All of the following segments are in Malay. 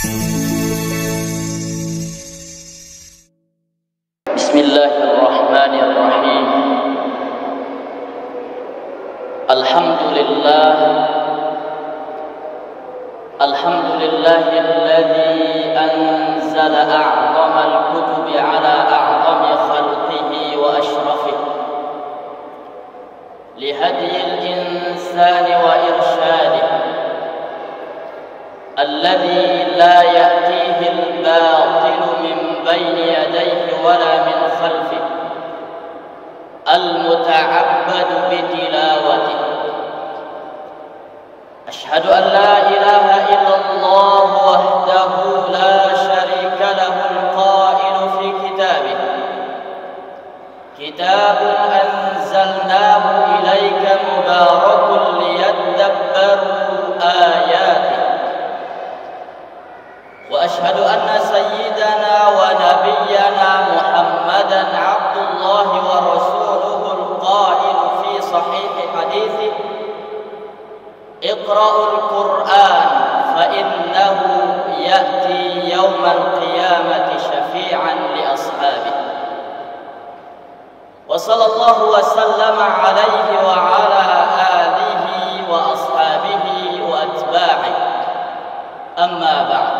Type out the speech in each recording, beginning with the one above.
Bismillahirrahmanirrahim. Alhamdulillahilladzi anzala a'zamal kutubi ala a'zami khalqihi wa ashrafih lihadyil insani wa irsyadih alladzi la ya'tihi al-batilu min bayni yadayhi wala min khalfih al-muta'abbadu bitilawatih. Ashhadu an la ilaha illallah wahdahu la syarika lahul qailu fi kitabih kitabun anzalnahu ilaika mubarakun liyadabbaru ayatih. Wa ashhadu anna sayyidana wa nabiyyana Muhammadan abdullah wa rasuluhul qailu fi sahih hadithih Iqra'ul Qur'an fa innahu ya'ti yawmal qiyamati syafi'an li ashabihi. Wa sallallahu wa sallama alaihi wa ala alihi wa ashabihi wa atba'ihi. Amma ba'd.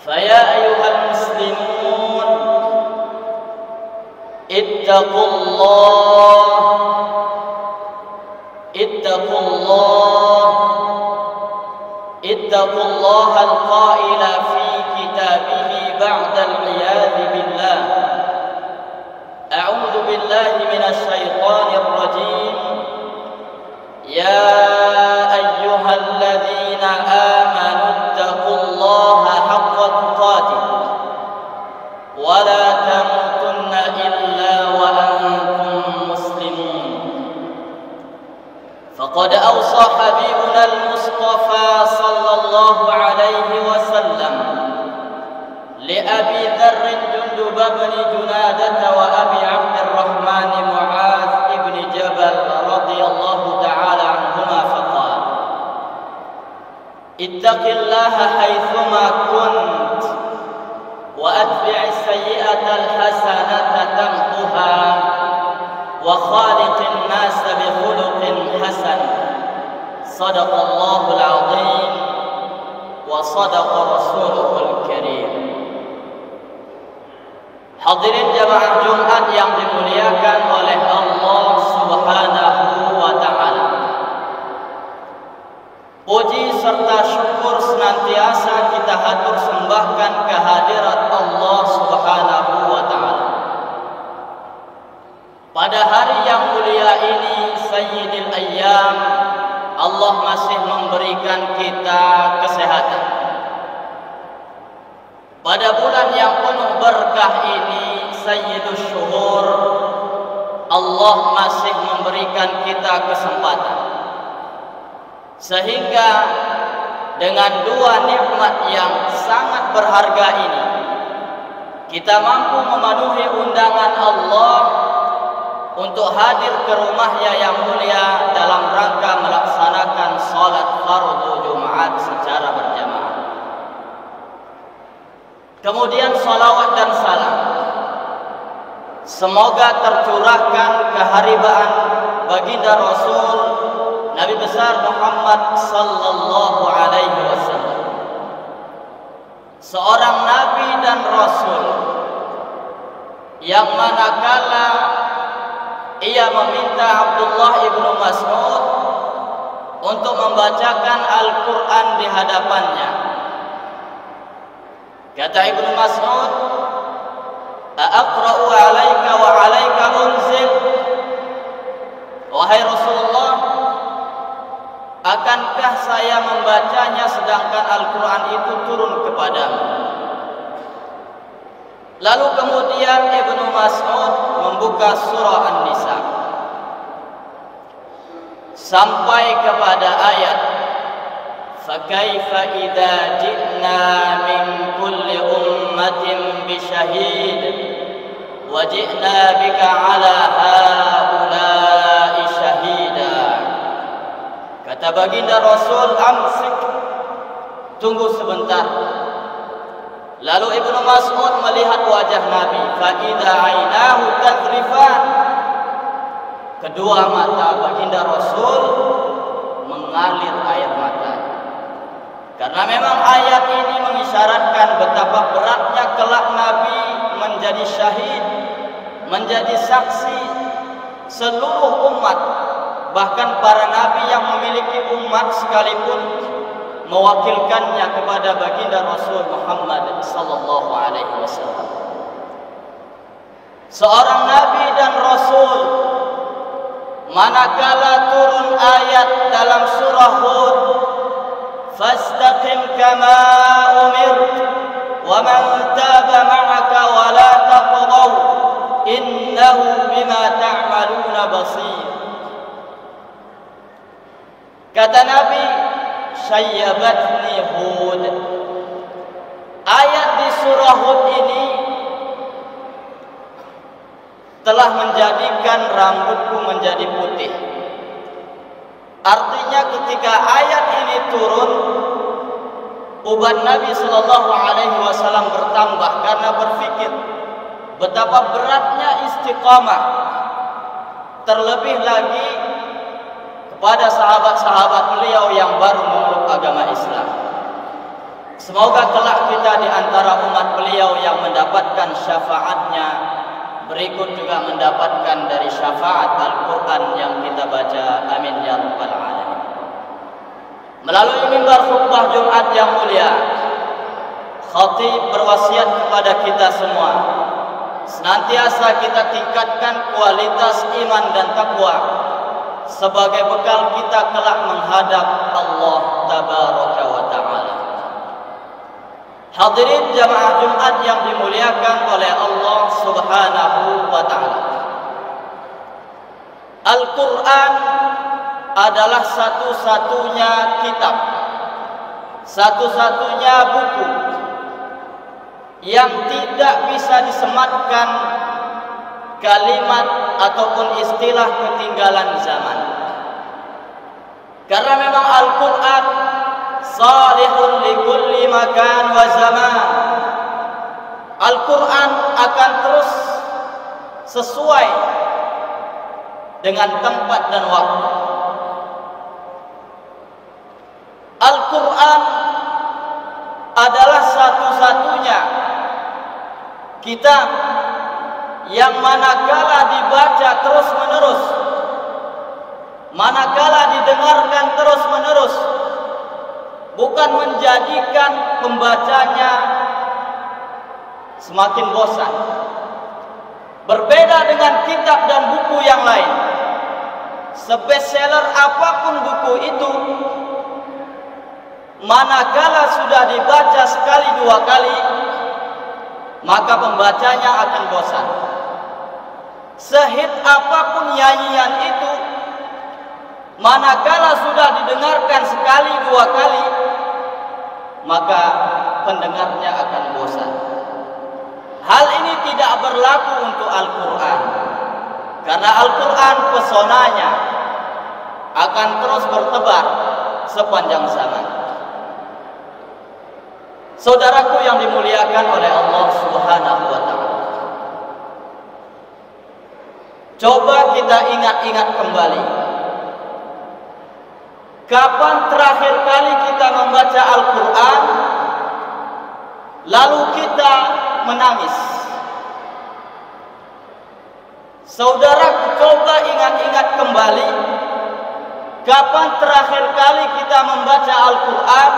Fa ya ayyuhal muslimun ittaqullah اتقوا الله القائل في كتابه بعد العياذ بالله أعوذ بالله من الشيطان الرجيم يا أيها الذين آمنوا اتقوا الله حق تقاته ولا تموتن إلا وأنتم مسلمون. فقد أوصى حبيبنا المصطفى صلى الله عليه وسلم لأبي ذر جندب بن جنادة وأبي عبد الرحمن معاذ بن جبل رضي الله تعالى عنهما فقال اتق الله حيثما كنت وأتبع السيئة الحسنة تمحها وخالق الناس بخلق حسن. صدق الله العظيم وصدق رسوله الكريم. Hadirin jamaah Jumat yang dimuliakan oleh Allah Subhanahu wa taala. Puji serta syukur senantiasa kita hatur sembahkan kehadirat Allah Subhanahu wa taala. Pada hari yang mulia ini, Sayyidil Ayyam, Allah masih memberikan kita kesehatan. Pada bulan yang penuh berkah ini, Sayyidus Syuhur, Allah masih memberikan kita kesempatan. Sehingga dengan dua nikmat yang sangat berharga ini, kita mampu memenuhi undangan Allah untuk hadir ke rumahnya yang mulia dalam rangka melaksanakan salat fardu Jumat secara berjamaah. Kemudian salawat dan salam semoga tercurahkan keharibaan baginda Rasul Nabi besar Muhammad sallallahu alaihi wasallam, seorang nabi dan rasul yang manakala ia meminta Abdullah ibnu Mas'ud untuk membacakan Al-Quran di hadapannya. Kata Ibnu Mas'ud, "Aqra'u 'alaika wa 'alaika unzil?" Wahai Rasulullah, akankah saya membacanya sedangkan Al-Quran itu turun kepadamu? Lalu kemudian Ibnu Mas'ud membuka surah An-Nisa sampai kepada ayat "Fakaifa idza ji'na min kulli ummatin bi syahid wa ji'na bika 'ala haula'i syahida." Kata baginda Rasul, "Amsik tunggu sebentar. Lalu Ibnu Mas'ud melihat wajah Nabi, fa idza ainahu tadrifan. Kedua mata baginda Rasul mengalir air mata. Karena memang ayat ini mengisyaratkan betapa beratnya kelak Nabi menjadi syahid, menjadi saksi seluruh umat, bahkan para nabi yang memiliki umat sekalipun mewakilkannya kepada baginda Rasul Muhammad sallallahu alaihi wasallam. Seorang nabi dan rasul manakala turun ayat dalam surah Hud, fastaqim kama umirt wa man taba ma'aka wa la taqdaw innahu bima ta'maluna basir. Kata Nabi, syayyabatni Hud. Ayat di surah Hud ini telah menjadikan rambutku menjadi putih. Artinya ketika ayat ini turun, ubat Nabi sallallahu alaihi wasallam bertambah karena berpikir betapa beratnya istiqamah, terlebih lagi kepada sahabat-sahabat beliau yang baru memeluk agama Islam. Semoga kelak kita di antara umat beliau yang mendapatkan syafaatnya, berikut juga mendapatkan dari syafaat Al-Quran yang kita baca. Amin ya rabbal alamin. Melalui mimbar khutbah Jumat yang mulia, khatib berwasiat kepada kita semua, senantiasa kita tingkatkan kualitas iman dan takwa sebagai bekal kita kelak menghadap Allah tabaraka wa ta'ala. Hadirin jamaah Jumat yang dimuliakan oleh Allah subhanahu wa ta'ala, Al-Quran adalah satu-satunya kitab, satu-satunya buku yang tidak bisa disematkan kalimat ataupun istilah ketinggalan zaman. Karena memang Al-Quran salihun likulli makan wa zaman. Al-Quran akan terus sesuai dengan tempat dan waktu. Al-Quran adalah satu-satunya kitab yang manakala dibaca terus-menerus, manakala didengarkan terus-menerus, bukan menjadikan pembacanya semakin bosan. Berbeda dengan kitab dan buku yang lain, sebestseller apapun buku itu, manakala sudah dibaca sekali dua kali, maka pembacanya akan bosan. Sehit apapun nyanyian itu, manakala sudah didengarkan sekali dua kali, maka pendengarnya akan bosan. Hal ini tidak berlaku untuk Al-Quran, karena Al-Quran pesonanya akan terus bertebar sepanjang zaman. Saudaraku yang dimuliakan oleh Allah Subhanahu wa ta'ala, coba kita ingat-ingat kembali, kapan terakhir kali kita membaca Al-Quran lalu kita menangis? Saudaraku, coba ingat-ingat kembali, kapan terakhir kali kita membaca Al-Quran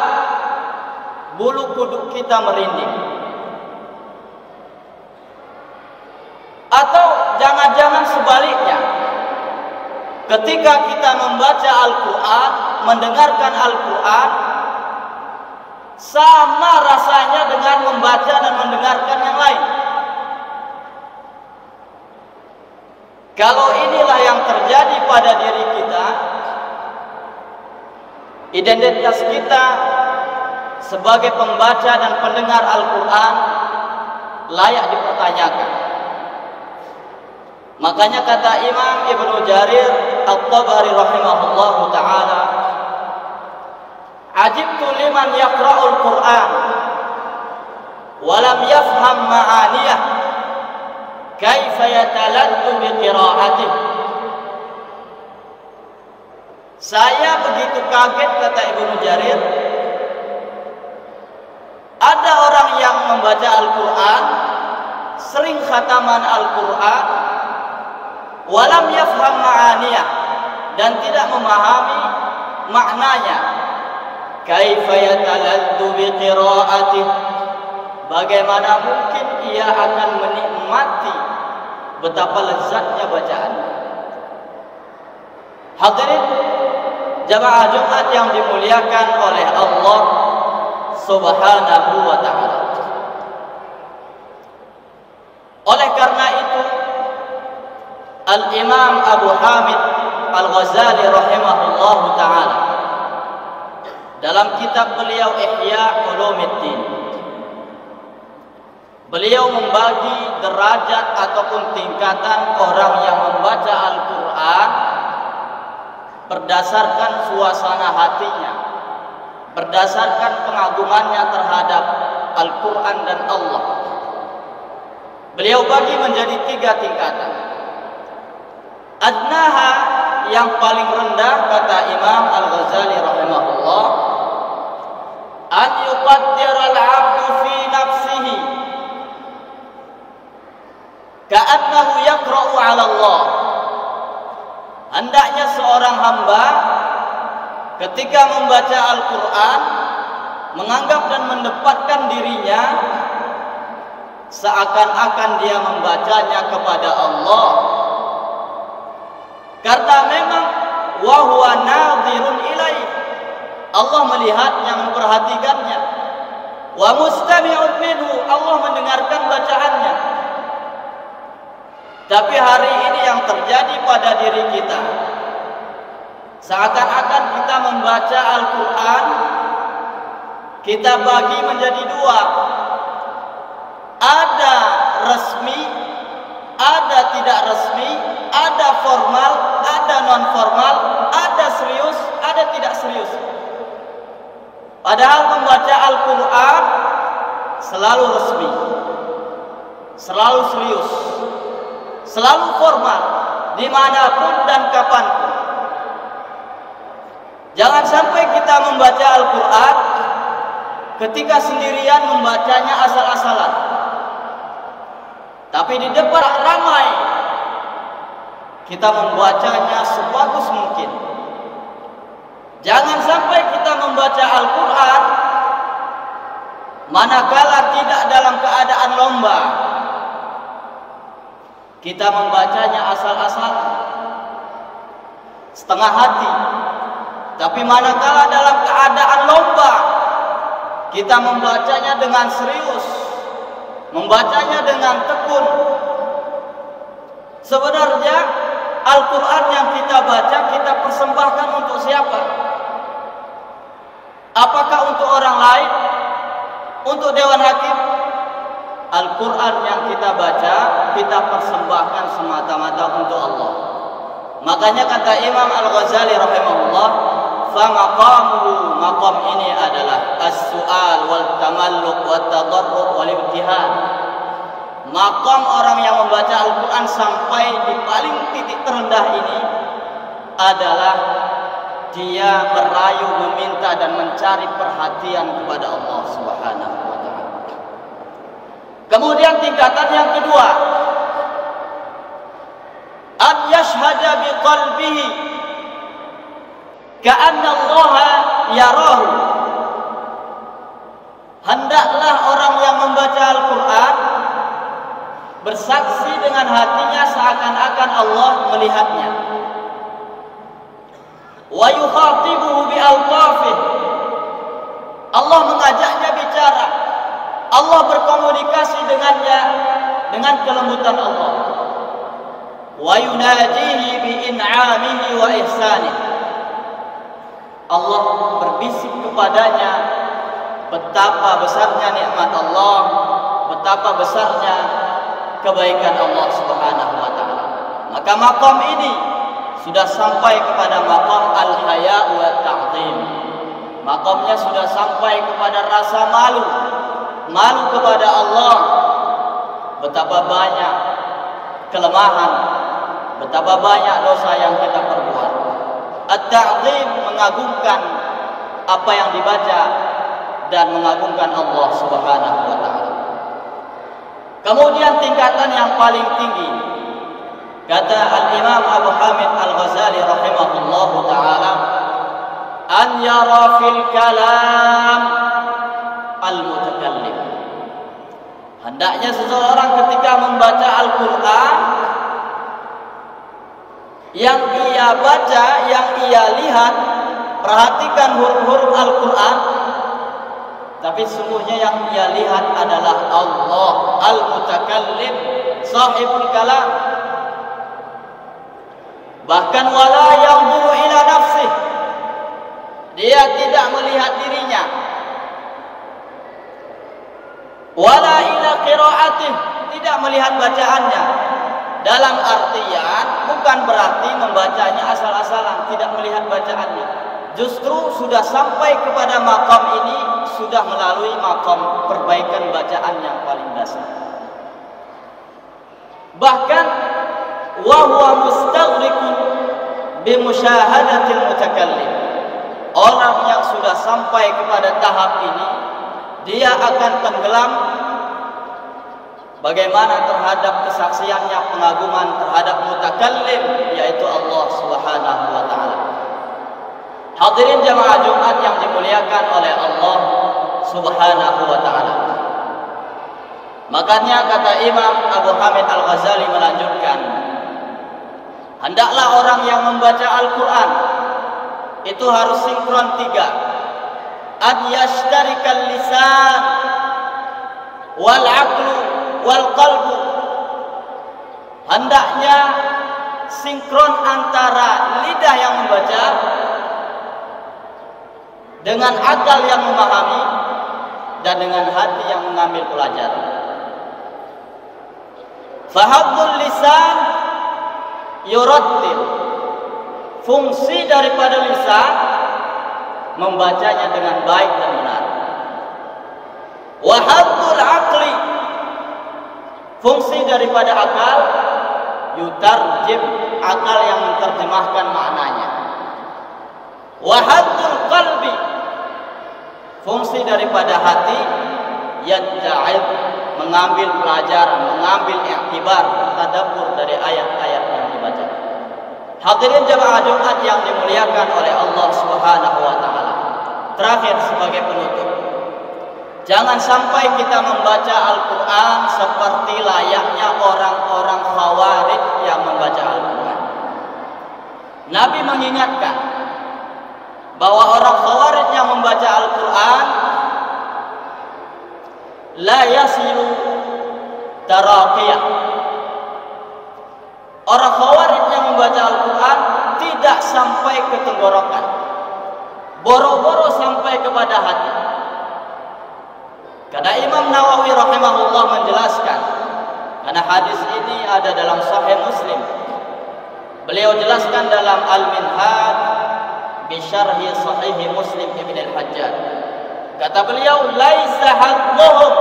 bulu kuduk kita merinding? Atau jangan-jangan sebaliknya, ketika kita membaca Al-Quran, mendengarkan Al-Quran, sama rasanya dengan membaca dan mendengarkan yang lain. Kalau inilah yang terjadi pada diri kita, identitas kita sebagai pembaca dan pendengar Al-Quran layak dipertanyakan. Makanya kata Imam Ibnu Jarir At-Tabari rahimahullahu ta'ala, ajibtu liman yaqra'ul Qur'an wa lam yafham ma'aniyah kaifa yataladdu bi qira'atih. Saya begitu kaget, kata Ibnu Jarir, ada orang yang membaca Al-Quran, sering khataman Al-Quran, walam yafham ma'aniyah, dan tidak memahami maknanya. Kaifa yataladdu bi qira'atih, bagaimana mungkin ia akan menikmati betapa lezatnya bacaannya. Hadirin jamaah Jumat yang dimuliakan oleh Allah Subhanahu wa ta'ala. Oleh karena itu, Al-Imam Abu Hamid Al-Ghazali rahimahullahu ta'ala dalam kitab beliau Ihya Ulumuddin, beliau membagi derajat ataupun tingkatan orang yang membaca Al-Quran berdasarkan suasana hatinya, berdasarkan pengagungannya terhadap Al-Quran dan Allah. Beliau bagi menjadi 3 tingkatan. Adnaha, yang paling rendah, kata Imam Al-Ghazali rahimahullah, an yuqaddira al-'abdu fi nafsihi ka'annahu yaqra'u 'ala Allah. Hendaknya seorang hamba ketika membaca Al-Quran menganggap dan mendapatkan dirinya seakan-akan dia membacanya kepada Allah, karena memang wa huwa nadhirun ilaih, Allah melihatnya, memperhatikannya, wa mustami'un minhu, Allah mendengarkan bacaannya. Tapi hari ini yang terjadi pada diri kita, seakan-akan kita membaca Al-Quran, kita bagi menjadi 2. Ada resmi, ada tidak resmi, ada formal, ada non formal, ada serius, ada tidak serius. Padahal membaca Al-Quran selalu resmi, selalu serius, selalu formal, dimanapun dan kapanpun. Jangan sampai kita membaca Al-Quran ketika sendirian membacanya asal-asalan, tapi di depan ramai kita membacanya sebagus mungkin. Jangan sampai kita membaca Al-Quran manakala tidak dalam keadaan lomba, kita membacanya asal-asalan, setengah hati. Tapi manakala dalam keadaan lomba, kita membacanya dengan serius, membacanya dengan tekun. Sebenarnya Al-Quran yang kita baca, kita persembahkan untuk siapa? Apakah untuk orang lain? Untuk Dewan Hakim? Al-Quran yang kita baca, kita persembahkan semata-mata untuk Allah. Makanya kata Imam Al-Ghazali rahimahullah, famaqamuhu, maqam ini adalah as-su'al wal tamalluq wat tadarrub wal ibtihal. Maqam orang yang membaca Al-Quran sampai di paling titik terendah ini adalah dia merayu, meminta dan mencari perhatian kepada Allah Subhanahu wa ta'ala. Kemudian tingkatan yang kedua, an yashhada bi qalbihi ka'anna Allah yarahu. Hendaklah orang yang membaca Al-Quran bersaksi dengan hatinya seakan-akan Allah melihatnya. Wa yukhatibuhu bi alqafih, Allah mengajaknya bicara, Allah berkomunikasi dengannya dengan kelembutan Allah. Wa yunajihi bi in'amihi wa ihsanihi, Allah berbisik kepadanya betapa besarnya nikmat Allah, betapa besarnya kebaikan Allah Subhanahu wa ta'ala. Maka maqam ini sudah sampai kepada maqam al-haya wa ta'zim. Makamnya sudah sampai kepada rasa malu, malu kepada Allah. Betapa banyak kelemahan, betapa banyak dosa yang kita perbuat. At-ta'zim, mengagungkan apa yang dibaca dan mengagungkan Allah Subhanahu wa taala. Kemudian tingkatan yang paling tinggi, kata Al-Imam Abu Hamid Al-Ghazali rahimahullahu taala, an yara fil kalam al-mutakallim. Hendaknya seseorang ketika membaca Al-Quran, yang ia baca, yang ia lihat, perhatikan huruf-huruf Al-Quran, tapi sungguhnya yang ia lihat adalah Allah Al-Mutakallim, sahibul kalam. Bahkan wala yanzuru ila nafsih, dia tidak melihat dirinya. Wala ila qiraatih, tidak melihat bacaannya. Dalam artian bukan berarti membacanya asal-asalan, tidak melihat bacaannya. Justru sudah sampai kepada makam ini, sudah melalui makam perbaikan bacaan yang paling dasar. Bahkan wa huwa mustaghriqun bi musyahadatil mutakallim. Orang yang sudah sampai kepada tahap ini, dia akan tenggelam bagaimana terhadap kesaksiannya, pengagungan terhadap mutakallim, yaitu Allah Subhanahu wa taala. Hadirin jamaah Jumat yang dimuliakan oleh Allah Subhanahu wa taala. Makanya kata Imam Abu Hamid Al-Ghazali melanjutkan, hendaklah orang yang membaca Al-Quran itu harus sinkron 3. An yashtarikal lisan wal aqlu wal qalbu. Hendaknya sinkron antara lidah yang membaca dengan akal yang memahami dan dengan hati yang mengambil pelajaran. Fahaddul lisan yurattil. Fungsi daripada lisan membacanya dengan baik dan benar. Wa haddul aqli, fungsi daripada akal yutarjim, akal yang menerjemahkan maknanya. Wa haddul qalbi, fungsi daripada hati yatta'id, mengambil pelajaran, mengambil iktibar, tadabbur dari ayat-ayat yang dibaca. Hadirin jamaah Jumat yang dimuliakan oleh Allah Subhanahu wa taala. Terakhir sebagai penutup, jangan sampai kita membaca Al-Quran seperti layaknya orang-orang Khawarij yang membaca Al-Quran. Nabi mengingatkan bahwa orang Khawarij yang membaca Al-Quran la yasilu taraqiyah. Orang Khawarij yang membaca Al-Quran tidak sampai ke tenggorokan, boro-boro sampai kepada hati. Karena Imam Nawawi rahimahullah menjelaskan, karena hadis ini ada dalam Sahih Muslim. Beliau jelaskan dalam Al-Minhaj bi Syarhi Sahih Muslim Ibn Al-Hajjaj. Kata beliau, laisa hadduhum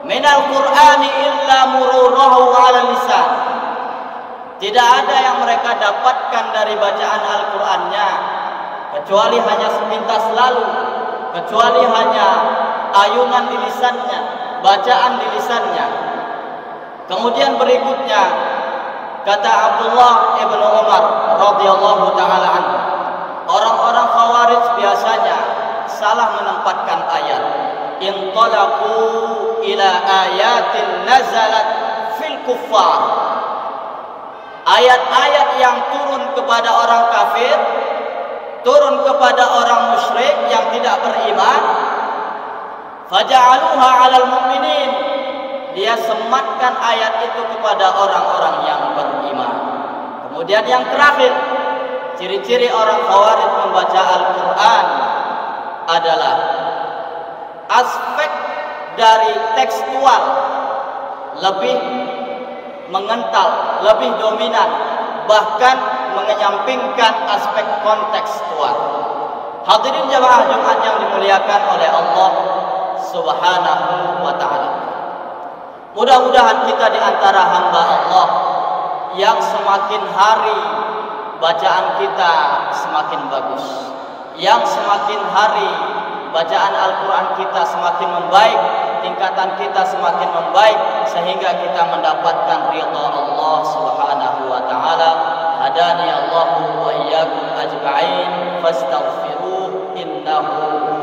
min al-Qur'ani illa mururuhu 'ala lisan. Tidak ada yang mereka dapatkan dari bacaan Al-Qur'annya kecuali hanya sepintas lalu, kecuali hanya ayunan di lisannya, bacaan di lisannya. Kemudian berikutnya kata Abdullah ibnu Umar radhiyallahu taala anhu, orang-orang Khawarij biasanya salah menempatkan ayat. Intalaqu ila ayatin nazalat fil kuffar. Ayat-ayat yang turun kepada orang kafir, turun kepada orang musyrik yang tidak beriman, faja'aluha 'alal mu'minin, dia sematkan ayat itu kepada orang-orang yang beriman. Kemudian yang terakhir, ciri-ciri orang Khawarij membaca Al-Quran adalah aspek dari tekstual lebih mengental, lebih dominan, bahkan menyampingkan aspek kontekstual. Hadirin jamaah Jumat yang dimuliakan oleh Allah Subhanahu wa ta'ala. Mudah-mudahan kita di antara hamba Allah yang semakin hari bacaan kita semakin bagus, yang semakin hari bacaan Al-Quran kita semakin membaik, tingkatan kita semakin membaik, sehingga kita mendapatkan ridha Allah Subhanahu wa ta'ala. Hadani Allahu wa iyyakum ajma'in fastaghfiruh innahu